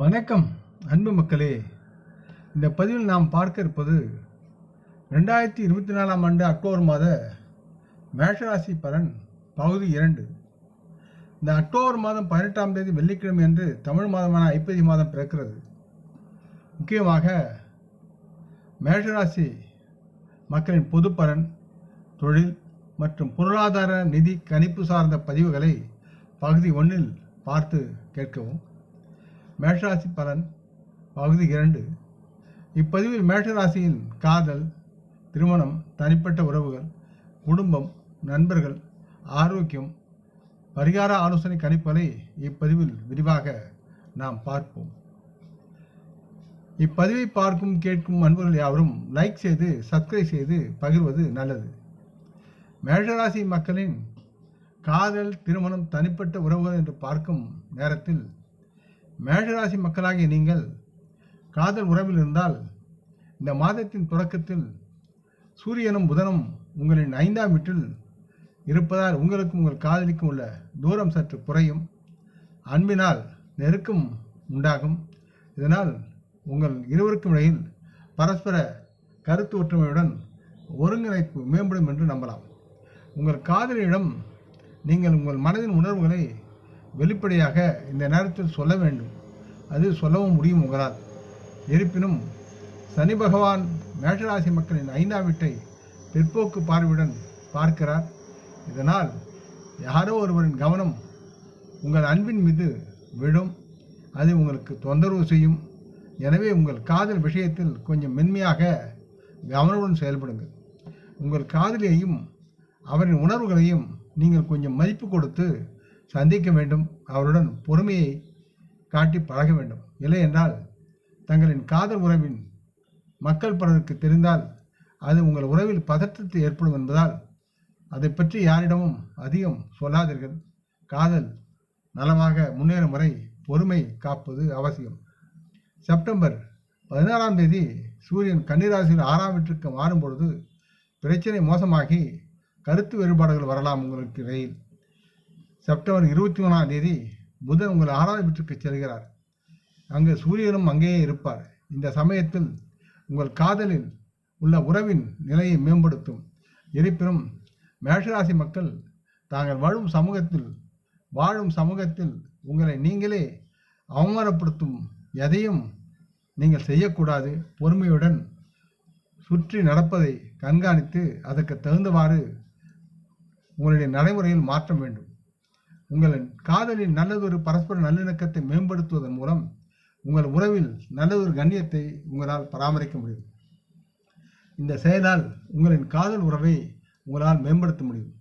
வணக்கம் அன்பு மக்களே. இந்த பதிவில் நாம் பார்க்க இருப்பது 2024ஆம் ஆண்டு அக்டோபர் மாத மேஷராசி பலன் பகுதி 2. இந்த அக்டோபர் மாதம் 18ஆம் தேதி வெள்ளிக்கிழமை அன்று தமிழ் மாதமான ஐப்பசி மாதம் பிறக்கிறது. முக்கியமாக மேஷராசி மக்களின் பொது பலன், தொழில் மற்றும் பொருளாதார நிதி கணிப்பு சார்ந்த பதிவுகளை பகுதி 1இல் பார்த்து கேட்கவும். மேஷராசி பலன் பகுதி 2. இப்பதிவில் மேஷராசியின் காதல், திருமணம், தனிப்பட்ட உறவுகள், குடும்பம், நண்பர்கள், ஆரோக்கியம், பரிகார ஆலோசனை கணிப்புகளை இப்பதிவில் விரிவாக நாம் பார்ப்போம். இப்பதிவை பார்க்கும் கேட்கும் அன்பர்கள் யாவரும் லைக் செய்து சப்ஸ்கிரைப் செய்து பகிர்வது நல்லது. மேஷராசி மக்களின் காதல், திருமணம், தனிப்பட்ட உறவுகள் என்று பார்க்கும் நேரத்தில் மேஷராசி மக்களாகிய நீங்கள் காதல் உறவில் இருந்தால் இந்த மாதத்தின் தொடக்கத்தில் சூரியனும் புதனும் உங்களின் 5ஆம் வீட்டில் இருப்பதால் உங்களுக்கும் உங்கள் காதலிக்கும் உள்ள தூரம் சற்று குறையும். அன்பினால் நெருக்கம் உண்டாகும். இதனால் உங்கள் இருவருக்கும் இடையில் பரஸ்பர கருத்து ஒற்றுமையுடன் ஒருங்கிணைப்பு மேம்படும் என்று நம்பலாம். உங்கள் காதலியிடம் நீங்கள் உங்கள் மனதின் உணர்வுகளை வெளிப்படையாக இந்த நேரத்தில் சொல்ல வேண்டும். அது சொல்லவும் முடியும் உங்களால். இருப்பினும் சனி பகவான் மேஷராசி மக்களின் 5ஆம் வீட்டை பிற்போக்கு பார்வையுடன் பார்க்கிறார். இதனால் யாரோ ஒருவரின் கவனம் உங்கள் அன்பின் மீது விழும். அது உங்களுக்கு தொந்தரவு செய்யும். எனவே உங்கள் காதல் விஷயத்தில் கொஞ்சம் மென்மையாக கவனமுடன் செயல்படுங்கள். உங்கள் காதலியையும் அவரின் உணர்வுகளையும் நீங்கள் கொஞ்சம் மதிப்பு கொடுத்து சந்திக்க வேண்டும். அவருடன் பொறுமையை காட்டி பழக வேண்டும். இல்லை என்றால் தங்களின் காதல் உறவின் மக்கள் பலருக்கு தெரிந்தால் அது உங்கள் உறவில் பதற்றத்தை ஏற்படும் என்பதால் அதை பற்றி யாரிடமும் அதிகம் சொல்லாதீர்கள். காதல் நலமாக முன்னேறும் வரை பொறுமை காப்பது அவசியம். செப்டம்பர் 16ஆம் தேதி சூரியன் கன்னிராசியில் 6ஆம் வீட்டிற்கு மாறும் பொழுது பிரச்சனை மோசமாகி கருத்து வேறுபாடுகள் வரலாம் உங்களுக்கு இடையில். செப்டம்பர் 21ஆம் தேதி புதன் உங்கள் 6ஆம் வீட்டிற்கு செல்கிறார். அங்கு சூரியனும் அங்கேயே இருப்பார். இந்த சமயத்தில் உங்கள் காதலில் உள்ள உறவின் நிலையை மேம்படுத்தும். இருப்பினும் மேஷராசி மக்கள் தாங்கள் வாழும் சமூகத்தில் உங்களை நீங்களே அவமானப்படுத்தும் எதையும் நீங்கள் செய்யக்கூடாது. பொறுமையுடன் சுற்றி நடப்பதை கண்காணித்து அதற்கு தகுந்தவாறு உங்களுடைய நடைமுறையில் மாற்றம் வேண்டும். உங்களின் காதலின் நல்லதொரு பரஸ்பர நல்லிணக்கத்தை மேம்படுத்துவதன் மூலம் உங்கள் உறவில் நல்லதொரு கண்ணியத்தை உங்களால் பராமரிக்க முடியும். இந்த செயலால் உங்களின் காதல் உறவை உங்களால் மேம்படுத்த முடியும்.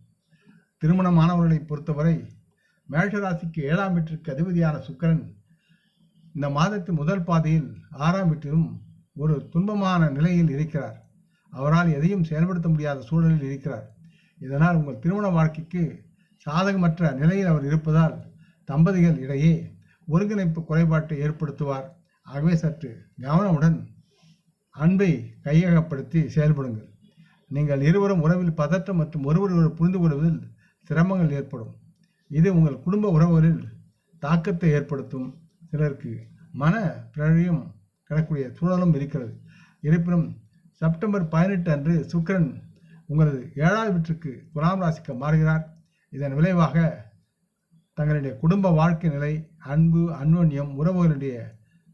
திருமணமானவர்களை பொறுத்தவரை மேஷராசிக்கு 7ஆம் வீட்டிற்கு அதிபதியான சுக்கிரன் இந்த மாதத்தின் முதல் பாதையில் 6ஆம் வீட்டிலும் ஒரு துன்பமான நிலையில் இருக்கிறார். அவரால் எதையும் செயல்படுத்த முடியாத சூழலில் இருக்கிறார். இதனால் உங்கள் திருமண வாழ்க்கைக்கு சாதகமற்ற நிலையில் அவர் இருப்பதால் தம்பதிகள் இடையே ஒருங்கிணைப்பு குறைபாட்டை ஏற்படுத்துவார். ஆகவே சற்று கவனமுடன் அன்பை கையகப்படுத்தி செயல்படுங்கள். நீங்கள் இருவரும் உறவில் பதற்றம் மற்றும் ஒருவரை புரிந்து கொள்வதில் சிரமங்கள் ஏற்படும். இது உங்கள் குடும்ப உறவுகளில் தாக்கத்தை ஏற்படுத்தும். சிலருக்கு மன பிரழியம் கிடக்கூடிய சூழலும் இருக்கிறது. இருப்பினும் செப்டம்பர் 18 அன்று சுக்கிரன் உங்களது 7ஆம் வீட்டிற்கு துலாம் ராசிக்கு மாறுகிறார். இதன் விளைவாக தங்களுடைய குடும்ப வாழ்க்கை நிலை, அன்பு, அன்யோன்யம், உறவுகளுடைய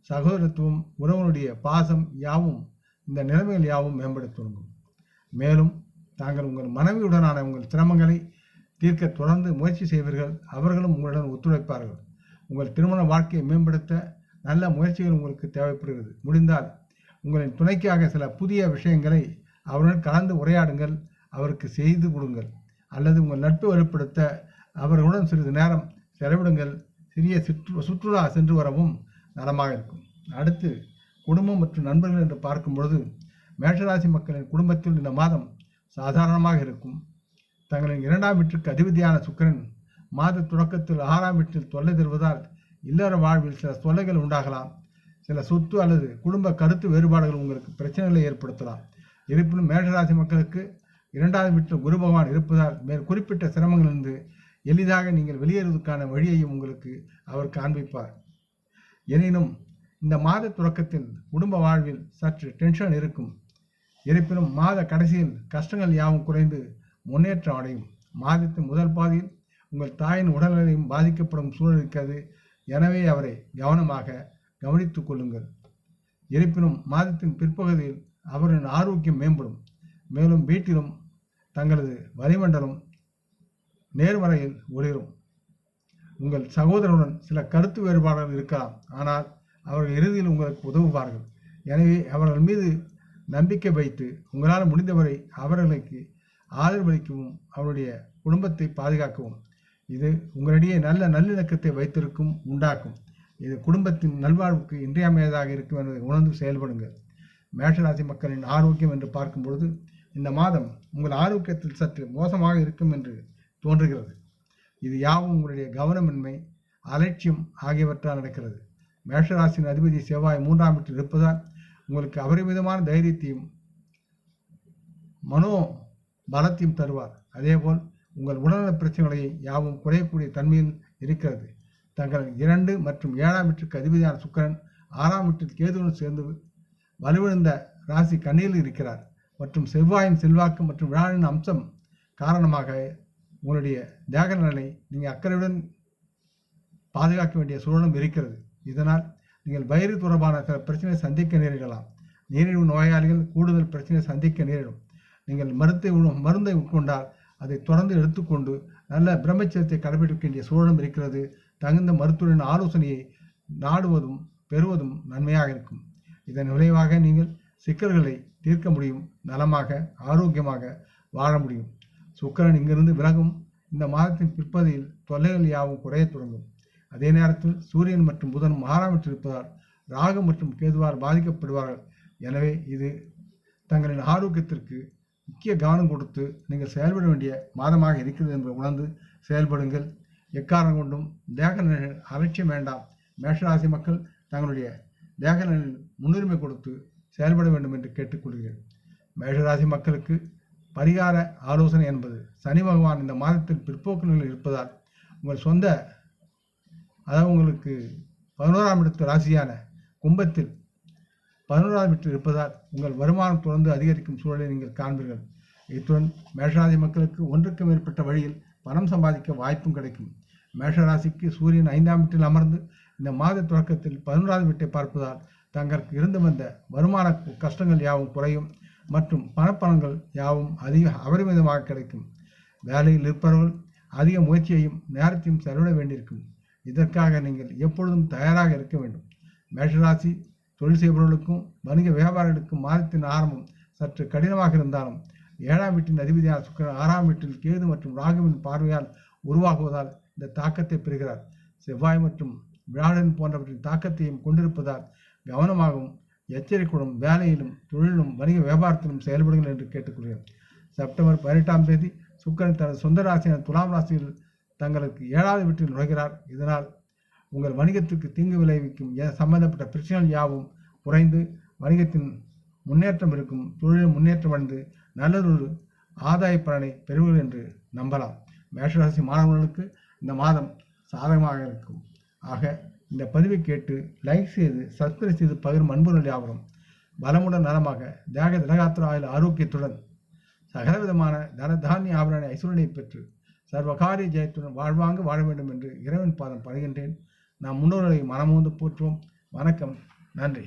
சகோதரத்துவம், உறவுடைய பாசம் யாவும் இந்த நிலைமைகள் யாவும் மேம்பட தொடங்கும். மேலும் தாங்கள் உங்கள் மனைவியுடனான உங்கள் சிரமங்களை தீர்க்க தொடர்ந்து முயற்சி செய்வீர்கள். அவர்களும் உங்களுடன் ஒத்துழைப்பார்கள். உங்கள் திருமண வாழ்க்கையை மேம்படுத்த நல்ல முயற்சிகள் உங்களுக்கு தேவைப்படுகிறது. முடிந்தால் உங்களின் துணைக்காக சில புதிய விஷயங்களை அவருடன் கலந்து உரையாடுங்கள். அவருக்கு செய்து கொடுங்கள். அல்லது உங்கள் நட்பு வலுப்படுத்த அவர்களுடன் சிறிது நேரம் செலவிடுங்கள். சிறிய சுற்றுலா சென்று வரவும் நலமாக இருக்கும். அடுத்து குடும்பம் மற்றும் நண்பர்கள் என்று பார்க்கும் பொழுது மேஷராசி மக்களின் குடும்பத்தில் இந்த மாதம் சாதாரணமாக இருக்கும். தங்களின் 2ஆம் வீட்டிற்கு அதிபதியான சுக்கிரன் மாத தொடக்கத்தில் 6ஆம் வீட்டில் தொல்லை தருவதால் இல்லற வாழ்வில் சில தொல்லைகள் உண்டாகலாம். சில சொத்து அல்லது குடும்ப கருத்து வேறுபாடுகள் உங்களுக்கு பிரச்சனைகளை ஏற்படுத்தலாம். இருப்பினும் மேஷராசி மக்களுக்கு 2ஆம் வீட்டில் குரு பகவான் இருப்பதால் குறிப்பிட்ட சிரமங்களிலிருந்து எளிதாக நீங்கள் வெளியேறுவதற்கான வழியையும் உங்களுக்கு அவர் காண்பிப்பார். எனினும் இந்த மாத தொடக்கத்தில் குடும்ப வாழ்வில் சற்று டென்ஷன் இருக்கும். இருப்பினும் மாத கடைசியில் கஷ்டங்கள் யாவும் குறைந்து முன்னேற்றம் அடையும். மாதத்தின் முதல் பாதியில் உங்கள் தாயின் உடல்நிலையும் பாதிக்கப்படும் சூழல் இருக்கிறது. எனவே அவரை கவனமாக கவனித்துக் கொள்ளுங்கள். இருப்பினும் மாதத்தின் பிற்பகுதியில் அவரின் ஆரோக்கியம் மேம்படும். மேலும் வீட்டிலும் தங்களது வளிமண்டலம் நேர்மறையில் ஒளிரும். உங்கள் சகோதரனுடன் சில கருத்து வேறுபாடுகள் இருக்கலாம், ஆனால் அவர்கள் இறுதியில் உங்களுக்கு உதவுவார்கள். எனவே அவர்கள் மீது நம்பிக்கை வைத்து உங்களால் முடிந்தவரை அவர்களுக்கு ஆதரவளிக்கவும் அவருடைய குடும்பத்தை பாதுகாக்கவும். இது உங்களிடையே நல்ல நல்லிணக்கத்தை வைத்திருக்கும் உண்டாக்கும். இது குடும்பத்தின் நல்வாழ்வுக்கு இன்றியமையாததாக இருக்கும் என்பதை உணர்ந்து செயல்படுங்கள். மேஷராசி மக்களின் ஆரோக்கியம் என்று பார்க்கும் பொழுது இந்த மாதம் உங்கள் ஆரோக்கியத்தில் சற்று மோசமாக இருக்கும் என்று தோன்றுகிறது. இது யாவும் உங்களுடைய கவனமின்மை, அலட்சியம் ஆகியவற்றால் நடக்கிறது. மேஷராசியின் அதிபதி செவ்வாய் 3ஆம் வீட்டில் இருப்பதால் உங்களுக்கு அபரிமிதமான தைரியத்தையும் மனோ பலத்தையும் தருவார். அதேபோல் உங்கள் உடல்நல பிரச்சனைகளை யாவும் குறையக்கூடிய தன்மையில் இருக்கிறது. தங்கள் 2 மற்றும் 7ஆம் வீட்டுக்கு அதிபதியான சுக்கிரன் 6ஆம் வீட்டில் கேதுவுடன் சேர்ந்து வலுவிழந்த ராசி கன்னியில் இருக்கிறார். மற்றும் செவ்வாயின் செல்வாக்கு மற்றும் வியாழனின் அம்சம் காரணமாக உங்களுடைய தேக நலனை நீங்கள் அக்கறையுடன் பாதுகாக்க வேண்டிய சூழலும் இருக்கிறது. இதனால் நீங்கள் வயிறு தொடர்பான சில பிரச்சனையை சந்திக்க நேரிடலாம். நீரிழிவு நோயாளிகள் கூடுதல் பிரச்சனையை சந்திக்க நேரிடும். நீங்கள் மருந்தை உட்கொண்டால் அதை தொடர்ந்து எடுத்துக்கொண்டு நல்ல பிரம்மச்சரியத்தை கடைபிடிக்க வேண்டிய சூழலும் இருக்கிறது. தகுந்த மருத்துவரின் ஆலோசனையை நாடுவதும் பெறுவதும் நன்மையாக இருக்கும். இதன் விளைவாக நீங்கள் சிக்கல்களை தீர்க்க முடியும், நலமாக ஆரோக்கியமாக வாழ முடியும். சுக்கிரன் இங்கிருந்து விலகும் இந்த மாதத்தின் பிற்பகுதியில் தொல்லைகள் யாவும் குறைய தொடங்கும். அதே நேரத்தில் சூரியன் மற்றும் புதன் 6ஆம் வீட்டில் இருப்பதால் ராகு மற்றும் கேதுவால் பாதிக்கப்படுவார்கள். எனவே இது தங்களின் ஆரோக்கியத்திற்கு முக்கிய கவனம் கொடுத்து நீங்கள் செயல்பட வேண்டிய மாதமாக இருக்கிறது என்று உணர்ந்து செயல்படுங்கள். எக்காரணம் கொண்டும் தேக நலனில் அலட்சியம் வேண்டாம். மேஷராசி மக்கள் தங்களுடைய தேக நலனில் முன்னுரிமை கொடுத்து செயல்பட வேண்டும் என்று கேட்டுக்கொள்கிறேன். மேஷராசி மக்களுக்கு பரிகார ஆலோசனை என்பது சனி பகவான் இந்த மாதத்தில் பிற்போக்கு நிலையில் இருப்பதால் உங்கள் சொந்த உங்களுக்கு 11ஆம் இடத்து ராசியான கும்பத்தில் 11ஆம் வீட்டில் இருப்பதால் உங்கள் வருமானம் தொடர்ந்து அதிகரிக்கும் சூழலை நீங்கள் காண்பீர்கள். இத்துடன் மேஷராசி மக்களுக்கு ஒன்றுக்கு மேற்பட்ட வழியில் பணம் சம்பாதிக்க வாய்ப்பும் கிடைக்கும். மேஷராசிக்கு சூரியன் 5ஆம் வீட்டில் அமர்ந்து இந்த மாத தொடக்கத்தில் 11ஆவது வீட்டை பார்ப்பதால் தங்களுக்கு இருந்து வந்த வருமான கஷ்டங்கள் யாவும் குறையும் மற்றும் பணப்பணங்கள் யாவும் அபரிமிதமாக கிடைக்கும். வேலையில் இருப்பவர்கள் அதிக முயற்சியையும் நேரத்தையும் செலவிட வேண்டியிருக்கும். இதற்காக நீங்கள் எப்பொழுதும் தயாராக இருக்க வேண்டும். மேஷராசி தொழில் செய்பவர்களுக்கும் வணிக வியாபாரிகளுக்கும் மாதத்தின் ஆரம்பம் சற்று கடினமாக இருந்தாலும் 7ஆம் வீட்டின் அதிபதியான சுக்கிரன் 6ஆம் வீட்டில் கேது மற்றும் ராகுவின் பார்வையால் உருவாகுவதால் இந்த தாக்கத்தை பெறுகிறார். செவ்வாய் மற்றும் வியாழன் போன்றவற்றின் தாக்கத்தையும் கொண்டிருப்பதால் கவனமாகவும் எச்சரிக்கையுடன் வேலையிலும் தொழிலும் வணிக வியாபாரத்திலும் செயல்படுங்கள் என்று கேட்டுக்கொள்கிறேன். செப்டம்பர் 18ஆம் தேதி சுக்கிரன் தனது சொந்த ராசியான துலாம் ராசியில் தங்களுக்கு 7ஆவது வீட்டில் நுழைகிறார். இதனால் உங்கள் வணிகத்திற்கு தீங்கு விளைவிக்கும் சம்பந்தப்பட்ட பிரச்சனைகள் யாவும் குறைந்து வணிகத்தின் முன்னேற்றம் இருக்கும். தொழிலில் முன்னேற்றம் அடைந்து நல்லதொரு ஆதாய பலனை பெறுவீர்கள் என்று நம்பலாம். மேஷராசி மாணவர்களுக்கு இந்த மாதம் சாதகமாக இருக்கும். ஆக இந்த பதிவை கேட்டு லைக் செய்து சப்ஸ்கிரைப் செய்து பகிரும் அன்புகள் யாவரும் பலமுடன் நலமாக தேக திலகாத்திர ஆயுள் ஆரோக்கியத்துடன் சகலவிதமான தனதானிய ஆபரண ஐஸ்வரனை பெற்று சர்வகாரிய ஜெயத்துடன் வாழ்வாங்க வாழ வேண்டும் என்று இறைவன் பாதம் படுகின்றேன். நாம் முன்னோர்களை மனமோந்து போற்றுவோம். வணக்கம், நன்றி.